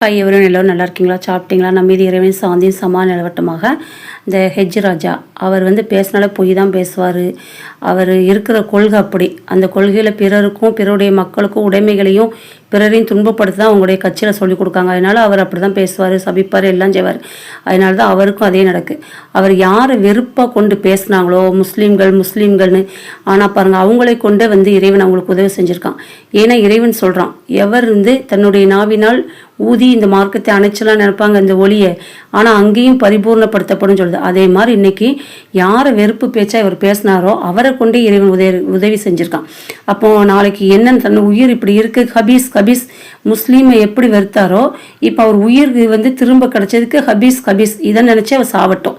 Hi எவரும் எல்லோரும் நல்லா இருக்கீங்களா? சாப்பிட்டீங்களா? நம்ம மீது இறைவன் சாந்தியும் சமாதான நிலவட்டமாக. இந்த ஹெஜ் ராஜா அவர் பேசினாலே பொய் தான் பேசுவார். அவர் இருக்கிற கொள்கை அப்படி. அந்த கொள்கையில் பிறருக்கும் பிறருடைய மக்களுக்கும் உடைமைகளையும் பிறரையும் துன்பப்படுத்த தான் அவங்களுடைய கட்சியில் சொல்லிக் கொடுக்காங்க. அதனால் அவர் அப்படி தான் பேசுவார், சபிப்பார், எல்லாம் செய்வார். அதனால தான் அவருக்கும் அதே நடக்கு. அவர் யாரை வெறுப்பாக கொண்டு பேசினாங்களோ முஸ்லீம்கள்னு, ஆனால் பாருங்கள் அவங்களை கொண்டே இறைவன் அவங்களுக்கு உதவி செஞ்சுருக்கான். ஏன்னா இறைவன் சொல்கிறான், எவர் தன்னுடைய நாவினால் ஊதி இந்த மார்க்கத்தை அணைச்சலாம் நினைப்பாங்க இந்த ஒளியை, ஆனால் அங்கேயும் பரிபூர்ணப்படுத்தப்படும் சொல்லுது. அதே மாதிரி இன்னைக்கு யாரை வெறுப்பு பேச்சா இவர் பேசினாரோ அவரை கொண்டே இறைவன் உதவி செஞ்சுருக்கான். அப்போ நாளைக்கு என்னன்னு தன் உயிர் இப்படி இருக்கு, ஹபீஸ் முஸ்லீமை எப்படி வெறுத்தாரோ இப்போ அவர் உயிர் திரும்ப கிடைச்சதுக்கு ஹபீஸ் இதை நினைச்சு அவர் சாவட்டும்.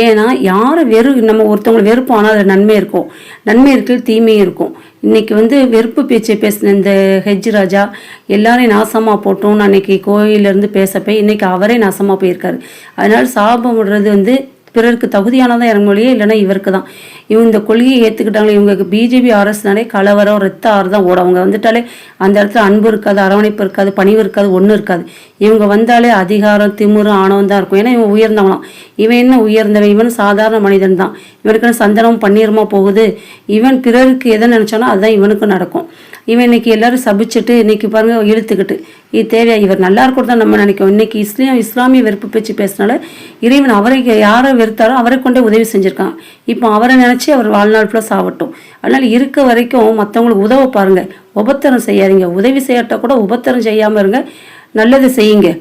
ஏன்னா யாரை நம்ம ஒருத்தவங்களை வெறுப்போம், ஆனால் அதில் நன்மை இருக்கும், நன்மை இருக்கு, தீமையும் இருக்கும். இன்னைக்கு வெறுப்பு பேச்சை பேசின இந்த ஹெஜ் ராஜா எல்லாரையும் நாசமாக போட்டோம்னு அன்னைக்கு கோயிலேருந்து பேசப்போய் இன்னைக்கு அவரே நாசமாக போயிருக்காரு. அதனால சாபம் விடுறது பிறருக்கு தகுதியானதான் இறங்கலையே, இல்லைன்னா இவருக்கு தான். இவங்க இந்த கொள்கையை ஏற்றுக்கிட்டாங்களே, இவங்களுக்கு பிஜேபி ஆர்எஸ்னாலே கலவரம் ரத்த ஆறு தான் ஓடும். அவங்க வந்துட்டாலே அந்த இடத்துல அன்பு இருக்காது, அரவணைப்பு இருக்காது, பணிவு இருக்காது, ஒன்றும் இருக்காது. இவங்க வந்தாலே அதிகாரம் திமுறு ஆணவம் தான் இருக்கும். ஏன்னா இவன் உயர்ந்தவனாம். இவன் என்ன உயர்ந்தவன்? இவன் சாதாரண மனிதன் தான். இவனுக்குன்னு சந்தனம் பன்னீரமாக போகுது. இவன் பிறருக்கு எதை நினச்சானோ அதுதான் இவனுக்கும் நடக்கும். இவன் இன்னைக்கு எல்லாரும் சபிச்சுட்டு இன்னைக்கு பாருங்க இழுத்துக்கிட்டு இது தேவையா? இவர் நல்லா இருக்கணும் தான் நம்ம நினைக்கிறோம். இன்னைக்கு இஸ்லாமிய வெறுப்பு பேச்சு பேசினால இறைவன் அவரை யாரை வெறுத்தாரோ அவரை கொண்டே உதவி செஞ்சுருக்கான். இப்போ அவரை நினச்சி அவர் வாழ்நாள் ஃபுல்லாக சாவட்டும். அதனால் இருக்க வரைக்கும் மற்றவங்களுக்கு உதவ பாருங்க, உபத்திரம் செய்யாதீங்க. உதவி செய்யாட்ட கூட உபத்திரம் செய்யாமல் இருங்க, நல்லது செய்யுங்க.